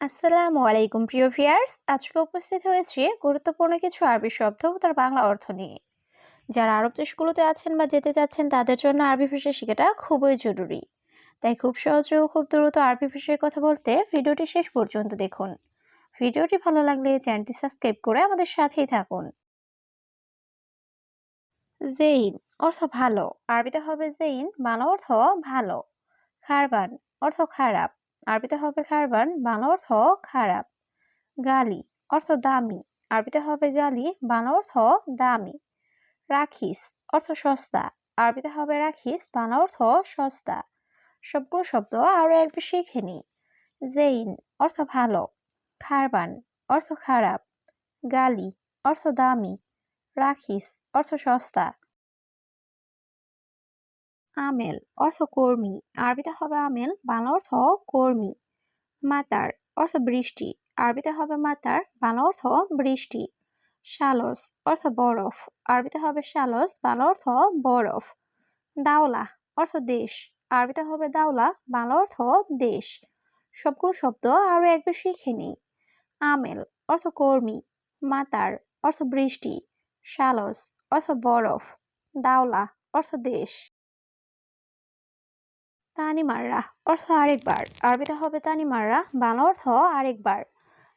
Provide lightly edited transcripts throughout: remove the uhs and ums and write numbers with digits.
আসসালামু আলাইকুম প্রিয় ভিউয়ার্স, আজকে উপস্থিত হয়েছি গুরুত্বপূর্ণ কিছু আরবি শব্দ ও তার বাংলা অর্থ নিয়ে। যারা আরব দেশগুলোতে আছেন বা যেতে যাচ্ছেন তাদের জন্য আরবি ভাষা শেখাটা খুবই জরুরি। তাই খুব সহজে ও খুব দ্রুত আরবি ভাষায় কথা বলতে ভিডিওটি শেষ পর্যন্ত দেখুন। ভিডিওটি ভালো লাগলে চ্যানেলটি সাবস্ক্রাইব করে আমাদের সাথেই থাকুন। জেইন অর্থ ভালো, আরবিতে হবে জেইন, বাংলা অর্থ ভালো। খারবান অর্থ খারাপ, আরবিতে হবে খারবান, বাংলা অর্থ খারাপ। গালি অর্থ দামি, আরবিতে হবে গালি, বাংলা অর্থ দামি। রাখিস অর্থ সস্তা, আরবিতে হবে রাখিস, বাংলা অর্থ সস্তা। সবগুলো শব্দ আরো একবার শিখে নি। জেইন অর্থ ভালো, খারবান অর্থ খারাপ, গালি অর্থ দামি, রাখিস অর্থ সস্তা। আমেল অর্থ কর্মী, আরবিতে হবে আমেল, বাংলা অর্থ কর্মী। মাতার অর্থ বৃষ্টি, আরবিতে হবে মাতার, বাংলা অর্থ বৃষ্টি। শালস অর্থ বরফ, আরবিতে হবে শালস, বাংলা অর্থ বরফ। দাওলা অর্থ দেশ, আরবিতে হবে দাওলা, বাংলা অর্থ দেশ। সবগুলো শব্দ আরো একবার শিখে নিই। আমেল অর্থ কর্মী, মাতার অর্থ বৃষ্টি, শালস অর্থ বরফ, দাওলা অর্থ দেশ। তানিমাররা অর্থ আরেকবার, আরবিতে হবে তানিমাররা, বাংলা অর্থ আরেকবার।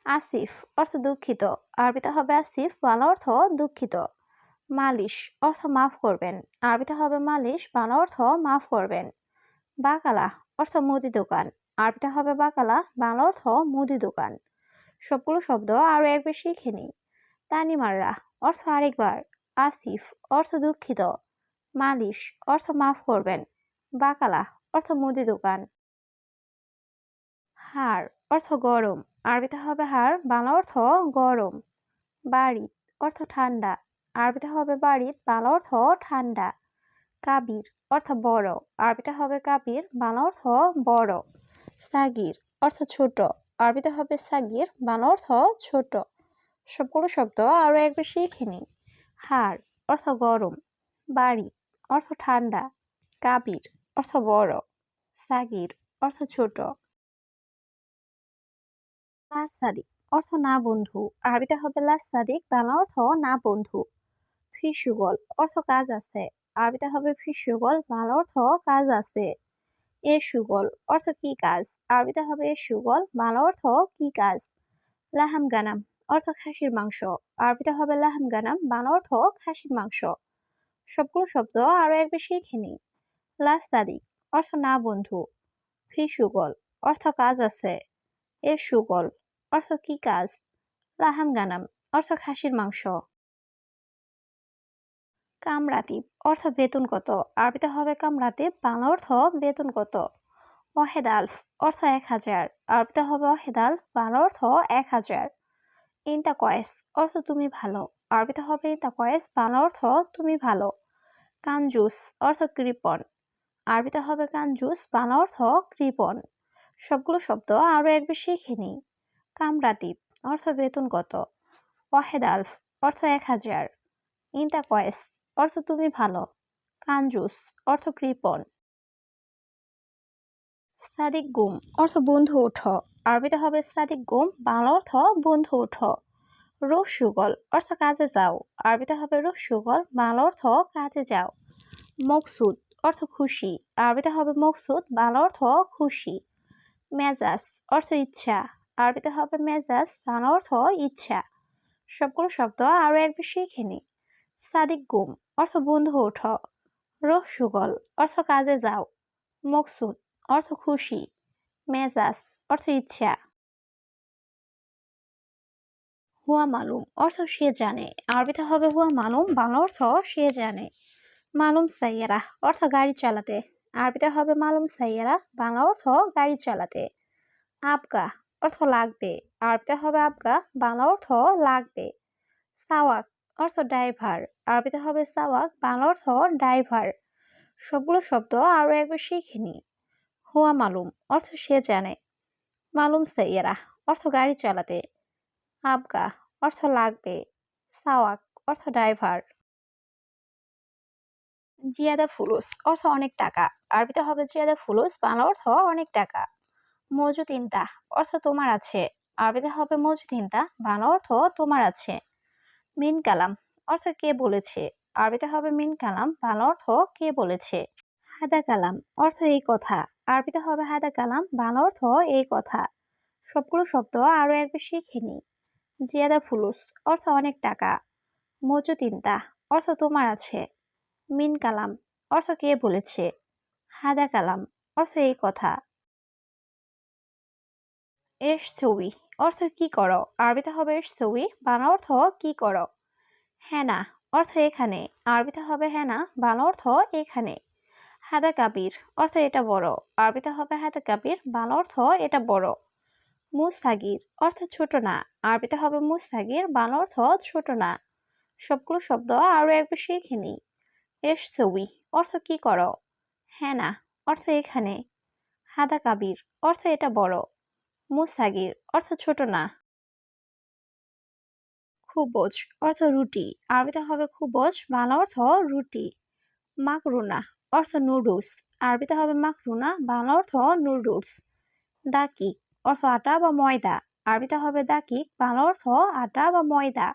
আসিফ অর্থ দুঃখিত, আরবিতে হবে আসিফ, বাংলা অর্থ দুঃখিত। মালিশ অর্থ মাফ করবেন, আরবিতে হবে মালিশ, বাংলা অর্থ মাফ করবেন। বাকালা অর্থ মুদি দোকান, আরবিতে হবে বাকালা, বাংলা অর্থ মুদি দোকান। সবগুলো শব্দ আরো একবার শিখে নিই। তানিমাররা অর্থ আরেকবার, আসিফ অর্থ দুঃখিত, মালিশ অর্থ মাফ করবেন, বাকালা অর্থ মুদি দোকান। হাড় অর্থ গরম, আরবিতে হবে হাড়, বাংলা অর্থ গরম। বাড়িত অর্থ ঠান্ডা, আরবিতে হবে বাড়িত, বাংলা অর্থ ঠান্ডা। কাবির অর্থ বড়, আরবিতে হবে কাবির, বাংলা অর্থ বড়। সাগির অর্থ ছোট, আরবিতে হবে সাগির, বাংলা অর্থ ছোট। সবগুলো শব্দ আরো একবার শিখে নিই। হাড় অর্থ গরম, বাড়ি অর্থ ঠান্ডা, কাবির অর্থ বড়, সাগির অর্থ ছোট। লাসাদিক অর্থ না বন্ধু, আরবিতে হবে লাসাদিক, বাংলা অর্থ না বন্ধু। ফিসুগল অর্থ কাজ আছে, আরবিতে হবে ফিসুগল, বাংলা অর্থ কাজ আছে। এ সুগল অর্থ কি কাজ, আরবিতে হবে এ সুগল, বাংলা অর্থ কি কাজ। লাহাম গানাম অর্থ খাসির মাংস, আরবিতে হবে লাহাম গানাম, বাংলা অর্থ খাসির মাংস। সবগুলো শব্দ আরো একবার শিখে নিই। লাস্তাদিক অর্থ না বন্ধু, ফিসুগল অর্থ কাজ আছে, এ সুগল অর্থ কি কাজ, লাহাম গানাম অর্থ খাসির মাংস। কামরাতিব অর্থ বেতন কত, আরবিতে হবে কামরাতিব, বাংলা অর্থ বেতন কত। ওয়াহেদ আলফ অর্থ 1000, আরবিতে হবে ওয়াহেদ আলফ, বাংলা অর্থ 1000। ইনতা কয়েস অর্থ তুমি ভালো, আরবিতে হবে ইনতা কয়েস, বাংলা অর্থ তুমি ভালো। কানজুস অর্থ কৃপণ, আরবিতে হবে কানজুস, বাংলা অর্থ কৃপণ। সবগুলো শব্দ আরো একবার শিখে নিই। কামরাতিব অর্থ বেতন কত, ওয়াহেদ আলফ অর্থ 1000, ইনতা কয়েস অর্থ তুমি ভালো, কানজুস অর্থ কৃপণ। সাদিক গুম অর্থ বন্ধু ওঠো, আরবিতে হবে সাদিক গুম, বাংলা অর্থ বন্ধু ওঠো। রুহ সুগল অর্থ কাজে যাও, আরবিতে হবে রুহ সুগল, বাংলা অর্থ কাজে যাও। মকসুদ অর্থ খুশি, আরবিতে হবে মকসুদ, বাংলা অর্থ খুশি। মেজাজ অর্থ ইচ্ছা, আরবিতে হবে মেজাজ, বাংলা অর্থ ইচ্ছা। সবগুলো শব্দ আরো একবার শিখে নি। সাদিক গুম অর্থ বন্ধু ওঠো, রুহ সুগল অর্থ কাজে যাও, মকসুদ অর্থ খুশি, মেজাজ অর্থ ইচ্ছা। হুয়া মালুম অর্থ সে জানে, আরবিতে হবে হুয়া মালুম, বাংলা অর্থ সে জানে। মালুম সাইয়ারা অর্থ গাড়ি চালাতে, আরবিতে হবে মালুম সাইয়ারা, বাংলা অর্থ গাড়ি চালাতে। আবগা অর্থ লাগবে, আরবিতে হবে আবগা, বাংলা অর্থ লাগবে। সাওয়াক অর্থ ড্রাইভার, আরবিতে হবে সাওয়াক, বাংলা অর্থ ড্রাইভার। সবগুলো শব্দ আরো একবার শিখে নি। হুয়া মালুম অর্থ সে জানে, মালুম সাইয়ারা অর্থ গাড়ি চালাতে, আবগা অর্থ লাগবে, সাওয়াক অর্থ ড্রাইভার। জিয়াদা ফুলুস অর্থ অনেক টাকা, আরবিতে হবে জিয়াদা ফুলুস, বাংলা অর্থ অনেক টাকা। মজুদ ইনতা অর্থ তোমার আছে। আরবিতে হবে মজুদ ইনতা, বাংলা অর্থ তোমার আছে। মিন কালাম অর্থ কে বলেছে। আরবিতে হবে মিন কালাম, বাংলা অর্থ কে বলেছে। হাদা কালাম অর্থ এই কথা। আরবিতে হবে হাদা কালাম, বাংলা অর্থ এই কথা। সবগুলো শব্দ আরো একবার শিখে নি। জিয়াদা ফুলুস অর্থ অনেক টাকা। মজুদ ইনতা অর্থ তোমার আছে। মিন কালাম অর্থ কে বলেছে। হাদা কালাম অর্থ এই কথা। এশ ছবি অর্থ কি করো। আরবিতে হবে এশ ছবি, বাংলা অর্থ কি করো। হেনা অর্থ এখানে। আরবিতে হবে হেনা, বাংলা অর্থ এখানে। হাদা কাবির অর্থ এটা বড়। আরবিতে হবে হাদা কাবির, বাংলা অর্থ এটা বড়। মুস্তাগির অর্থ ছোট না। আরবিতে হবে মুস্তাগির, বাংলা অর্থ ছোট না। সবগুলো শব্দ আরো একবার শিখে নি। এশ ছবি অর্থ কি করো। হেনা অর্থ এখানে। হাদা কাবির অর্থ এটা বড়। মুস্তাগির অর্থ ছোট না। খুবজ অর্থ রুটি। আরবিতে হবে খুবজ, বাংলা অর্থ রুটি। মাকরুনা অর্থ নুডলস। আরবিতে হবে মাকরুনা, বাংলা অর্থ নুডলস। দাকিক অর্থ আটা বা ময়দা। আরবিতে হবে দাকিক, বাংলা অর্থ আটা বা ময়দা।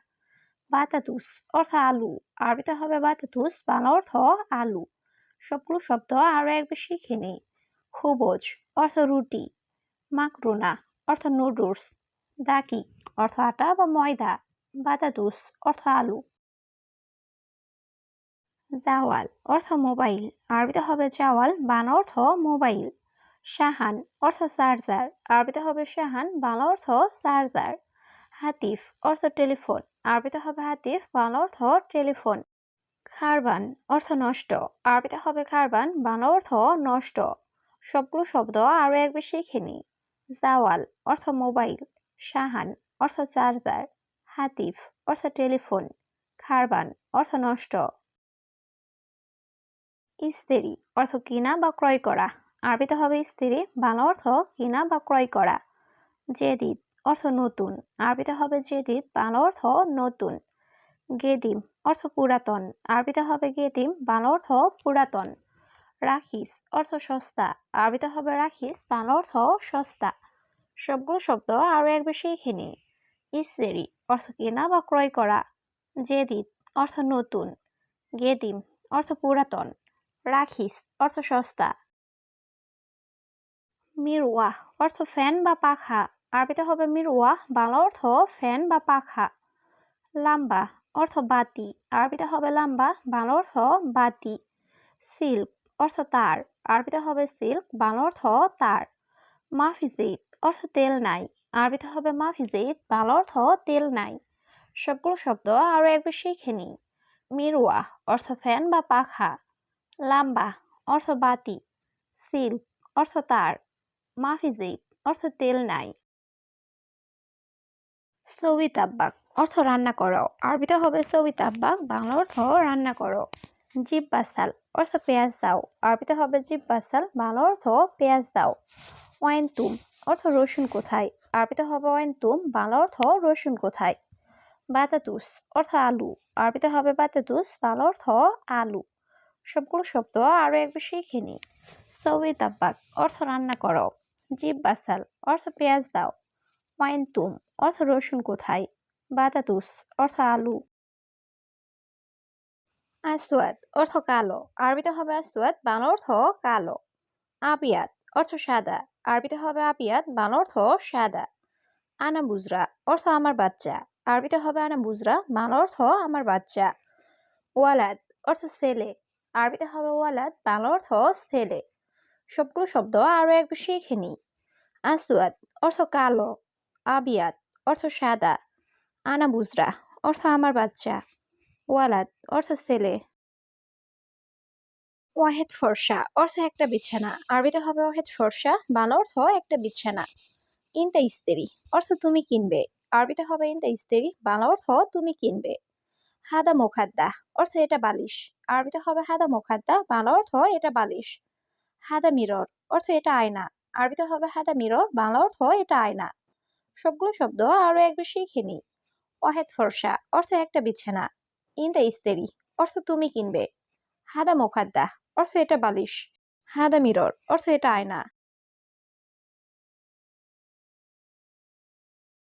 বাতাতুস অর্থ আলু। আরবিতে হবে বাতাতুস, বাংলা অর্থ আলু। সবগুলো শব্দ আরো একবার শিখে নেই। খুবজ অর্থ রুটি। মাকরুনা অর্থ নুডলস। দাকিক অর্থ আটা বা ময়দা। বাতাতুস অর্থ আলু। জাওয়াল অর্থ মোবাইল। আরবিতে হবে জাওয়াল, বাংলা অর্থ মোবাইল। শাহান অর্থ চার্জার। আরবিতে হবে শাহান, বাংলা অর্থ চার্জার। হাতিফ অর্থ টেলিফোন। আরবিতে হবে হাতিফ, বাংলা অর্থ টেলিফোন। খারবান অর্থ নষ্ট। আরবিতে হবে খারবান, বাংলা অর্থ নষ্ট। সবগুলো শব্দ আরো একবার শিখে নি। জাওয়াল অর্থ মোবাইল। শাহান অর্থ চার্জার। হাতিফ অর্থ টেলিফোন। খারবান অর্থ নষ্ট। ইস্তেরি অর্থ কিনা বা ক্রয় করা। আরবিতে হবে ইস্তেরি, বাংলা অর্থ কিনা বা ক্রয় করা। জেদিদ অর্থ নতুন। আরবিতে হবে জেদিদ, বাংলা অর্থ নতুন। গেদিম অর্থ পুরাতন। আরবিতে হবে গেদিম, বাংলা অর্থ পুরাতন। রাখিস অর্থ সস্তা। আরবিতে হবে রাখিস, বাংলা অর্থ সস্তা। সবগুলো শব্দ আরো একবার শিখে নি। ইস্তেরি অর্থ কেনা বা ক্রয় করা। জেদিদ অর্থ নতুন। গেদিম অর্থ পুরাতন। রাখিস অর্থ সস্তা। মিরওয়াহ অর্থ ফ্যান বা পাখা। আরবিতে হবে মিরওয়াহ, বাংলা অর্থ ফ্যান বা পাখা। লাম্বা অর্থ বাতি। আরবিতে হবে লাম্বা, বাংলা অর্থ বাতি। সিল্ক অর্থ তার। আরবিতে হবে সিল্ক, বাংলা অর্থ তার। মাফিজিদ অর্থ তেল নাই। আরবিতে হবে মাফিজিদ, বাংলা অর্থ তেল নাই। সবগুলো শব্দ আরো একবার শিখে নি। মিরওয়াহ অর্থ ফ্যান বা পাখা। লাম্বা অর্থ বাতি। সিল্ক অর্থ তার। মাফিজিদ অর্থ তেল নাই। সৌবি তাব্বাক অর্থ রান্না করো। আরবিতে হবে সৌবি তাব্বাক, বাংলা অর্থ রান্না করো। জিব বাসাল অর্থ পেঁয়াজ দাও। আরবিতে হবে জিব বাসাল, বাংলা অর্থ পেঁয়াজ দাও। ওয়াইনতুম অর্থ রসুন কোথায়। আরবিতে হবে ওয়াইনতুম, বাংলা অর্থ রসুন কোথায়। বাতাতুস অর্থ আলু। আরবিতে হবে বাতাতুস, বাংলা অর্থ আলু। সবগুলো শব্দ আরো একবার শিখে নি। সৌবি তাব্বাক অর্থ রান্না করো। জিব বাসাল অর্থ পেঁয়াজ দাও। ওয়াইনতুম অর্থ রসুন কোথায়। বাতাতুস অর্থ আলু। আসওয়াদ অর্থ কালো। আরবিতে হবে আসওয়াদ, বাংলা অর্থ কালো। আবিয়াত অর্থ সাদা। আরবিতে হবে আবিয়াত, বাংলা অর্থ সাদা। আনা বুজরা অর্থ আমার বাচ্চা। আরবিতে হবে আনা বুজরা, বাংলা অর্থ আমার বাচ্চা। ওয়ালাদ অর্থ ছেলে। আরবিতে হবে ওয়ালাদ, বাংলা অর্থ ছেলে। সবগুলো শব্দ আরো একবার শিখে নি। আসওয়াদ অর্থ কালো। আবিয়াত অর্থ সাদা। আনা বুজরা অর্থ আমার বাচ্চা। ওয়ালাদ অর্থ ছেলে। ওয়াহেদ ফর্সা অর্থ একটা বিছানা। আরবিতে হবে ওয়াহেদ ফর্সা, বাংলা অর্থ একটা বিছানা। ইনতা ইস্তেরি অর্থ তুমি কিনবে। আরবিতে হবে ইনতা ইস্তেরি, বাংলা অর্থ তুমি কিনবে। হাদা মোখাদ্দা অর্থ এটা বালিশ। আরবিতে হবে হাদা মোখাদ্দা, বাংলা অর্থ এটা বালিশ। হাদা মিরর অর্থ এটা আয়না। আরবিতে হবে হাদা মিরর, বাংলা অর্থ এটা আয়না। সবগুলো শব্দ আরো একবার শিখে নি। ওয়াহেদ ফর্সা অর্থ একটা বিছানা। ইনতা ইস্তেরি অর্থ তুমি কিনবে। হাদা মোখাদ্দা অর্থ এটা বালিশ। হাদা মিরর অর্থ এটা আয়না।